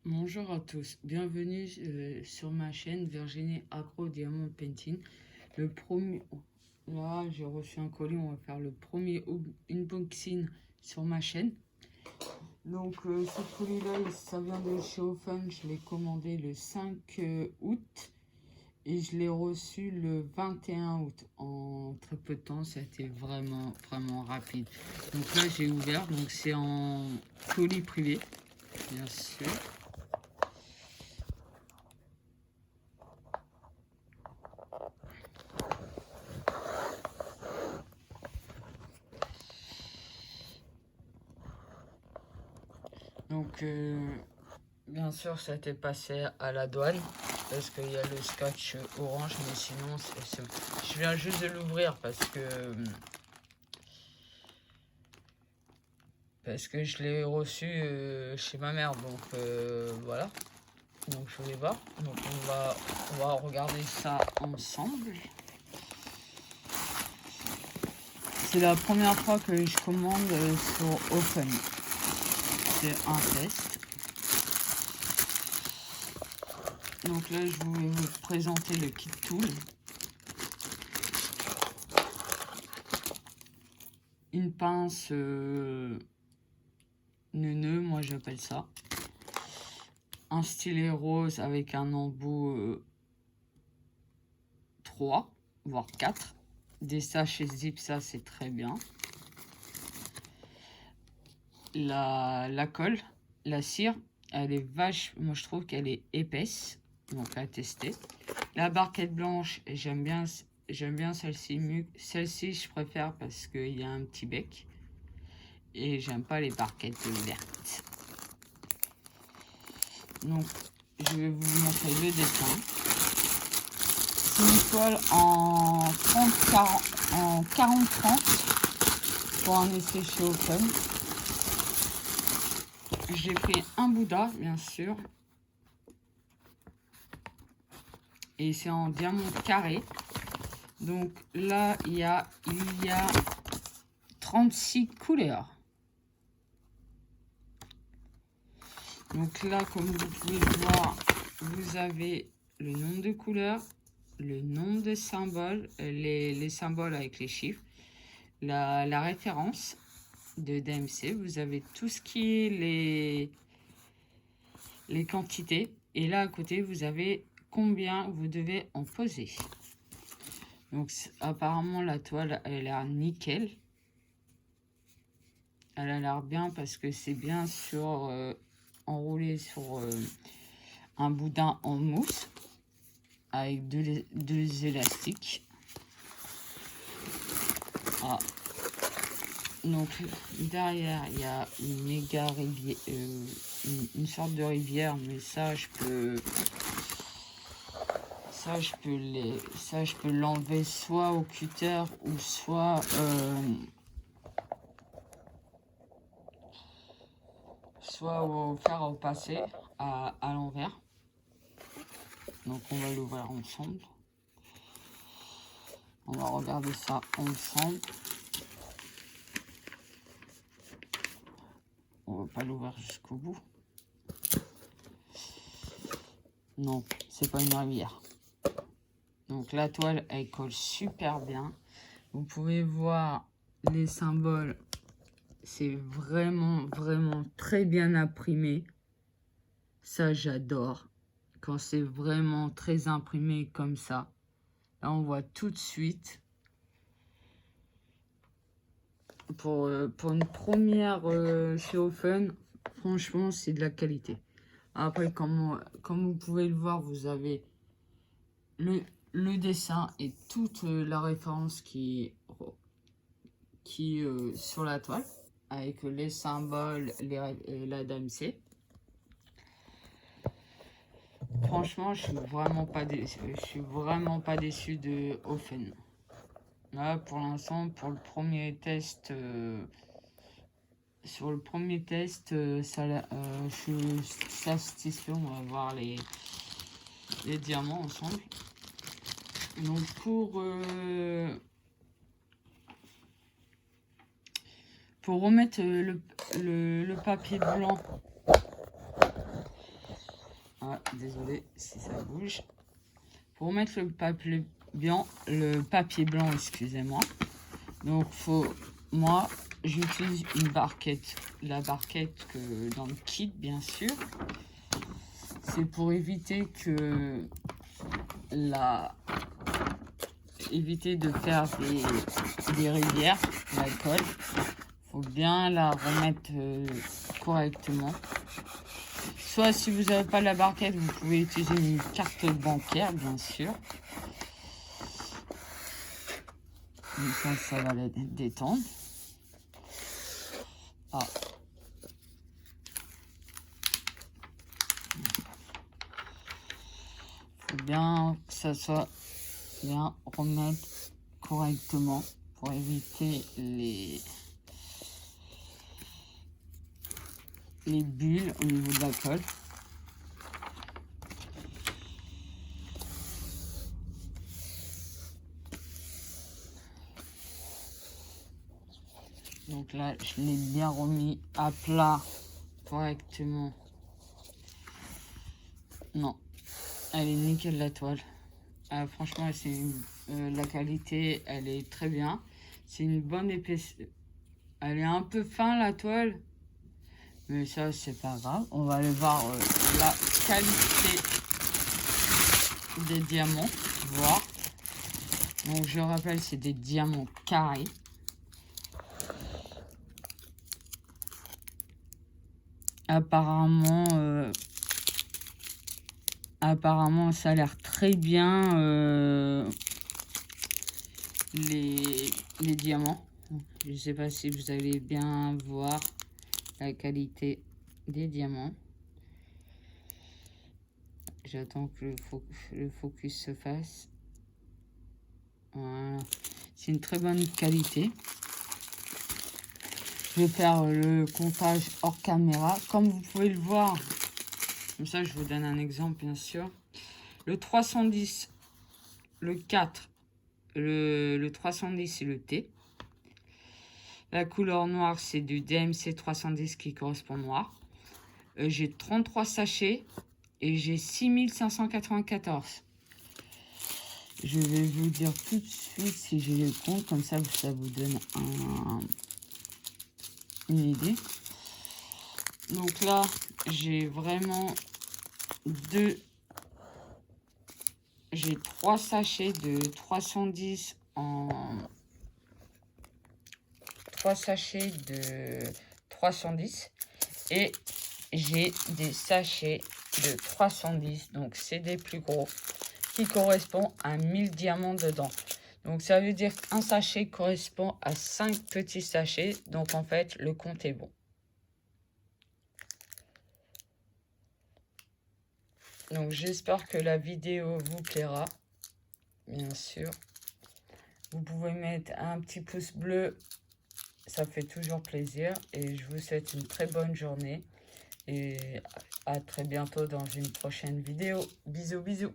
Bonjour à tous, bienvenue sur ma chaîne Virginie Agro Diamond Painting. Le premier, là j'ai reçu un colis, on va faire le premier unboxing sur ma chaîne. Donc ce colis là, ça vient de chez Ofen, je l'ai commandé le 5 août et je l'ai reçu le 21 août. En très peu de temps, ça a été vraiment rapide. Donc là j'ai ouvert, donc c'est en colis privé, bien sûr. Donc, bien sûr, ça a été passé à la douane parce qu'il y a le scotch orange, mais sinon, je viens juste de l'ouvrir parce que je l'ai reçu chez ma mère. Donc, voilà. Donc, je vais voir. Donc, on va regarder ça ensemble. C'est la première fois que je commande sur Open. C'est un test. Donc là, je vais vous présenter le kit tool. Une pince neuneu, moi j'appelle ça. Un stylet rose avec un embout 3, voire 4. Des sachets zip, ça c'est très bien. La colle, la cire, elle est vache, moi je trouve qu'elle est épaisse, donc à tester. La barquette blanche, j'aime bien celle-ci. Celle-ci je préfère parce qu'il y a un petit bec. Et j'aime pas les barquettes vertes. Donc je vais vous montrer le dessin. C'est une toile en 40-30 pour un essai chez Open. J'ai pris un Bouddha, bien sûr. Et c'est en diamant carré. Donc là, il y a 36 couleurs. Donc là, comme vous pouvez le voir, vous avez le nombre de couleurs, le nombre de symboles, les symboles avec les chiffres, la référence de DMC, vous avez tout ce qui est les quantités, et là à côté vous avez combien vous devez en poser. Donc apparemment la toile elle a l'air nickel, elle a l'air bien parce que c'est bien sur enroulé sur un boudin en mousse avec deux élastiques. Ah. Donc derrière il y a une méga rivière, une sorte de rivière, mais ça je peux l'enlever soit au cutter ou soit au fer à repasser à l'envers. Donc on va l'ouvrir ensemble. On va regarder ça ensemble. On va pas l'ouvrir jusqu'au bout. Non, c'est pas une rivière. Donc la toile, elle colle super bien. Vous pouvez voir les symboles. C'est vraiment très bien imprimé. Ça, j'adore. Quand c'est vraiment très imprimé comme ça. Là, on voit tout de suite. Pour une première chez Ofen, franchement, c'est de la qualité. Après, comme vous pouvez le voir, vous avez le dessin et toute la référence qui sur la toile, avec les symboles, la DMC. Franchement, je suis vraiment pas déçu de Ofen. Là, pour l'instant, pour le premier test, sur le premier test, je suis satisfait. On va voir les diamants ensemble. Donc pour remettre le papier blanc Ah, désolé si ça bouge. Pour mettre le papier blanc, excusez-moi. Donc moi j'utilise une barquette. La barquette que dans le kit, bien sûr. C'est pour éviter que éviter de faire des rivières d'alcool. Faut bien la remettre correctement. Soit si vous n'avez pas la barquette, vous pouvez utiliser une carte bancaire, bien sûr. Comme ça va la détendre. Ah. Faut bien que ça soit bien remettre correctement pour éviter les bulles au niveau de la colle. Donc là, je l'ai bien remis à plat correctement. Non, elle est nickel la toile. Franchement, la qualité, elle est très bien. C'est une bonne épaisseur. Elle est un peu fin la toile, mais ça c'est pas grave. On va aller voir la qualité des diamants, voir. Donc je rappelle, c'est des diamants carrés. Apparemment, ça a l'air très bien les diamants. Je ne sais pas si vous allez bien voir la qualité des diamants. J'attends que le focus se fasse. Voilà. C'est une très bonne qualité. Je vais faire le comptage hors caméra. Comme vous pouvez le voir, comme ça je vous donne un exemple bien sûr. Le 310, le 4, le 310 et le T. La couleur noire, c'est du DMC 310 qui correspond noir. J'ai 33 sachets et j'ai 6594. Je vais vous dire tout de suite si j'ai les comptes, comme ça vous donne une idée. Donc là, j'ai vraiment j'ai 3 sachets de 310 3 sachets de 310 et j'ai des sachets de 310, donc c'est des plus gros, qui correspondent à 1000 diamants dedans. Donc ça veut dire qu'un sachet correspond à 5 petits sachets, donc en fait le compte est bon. Donc j'espère que la vidéo vous plaira, bien sûr. Vous pouvez mettre un petit pouce bleu, ça fait toujours plaisir. Et je vous souhaite une très bonne journée. Et à très bientôt dans une prochaine vidéo. Bisous, bisous.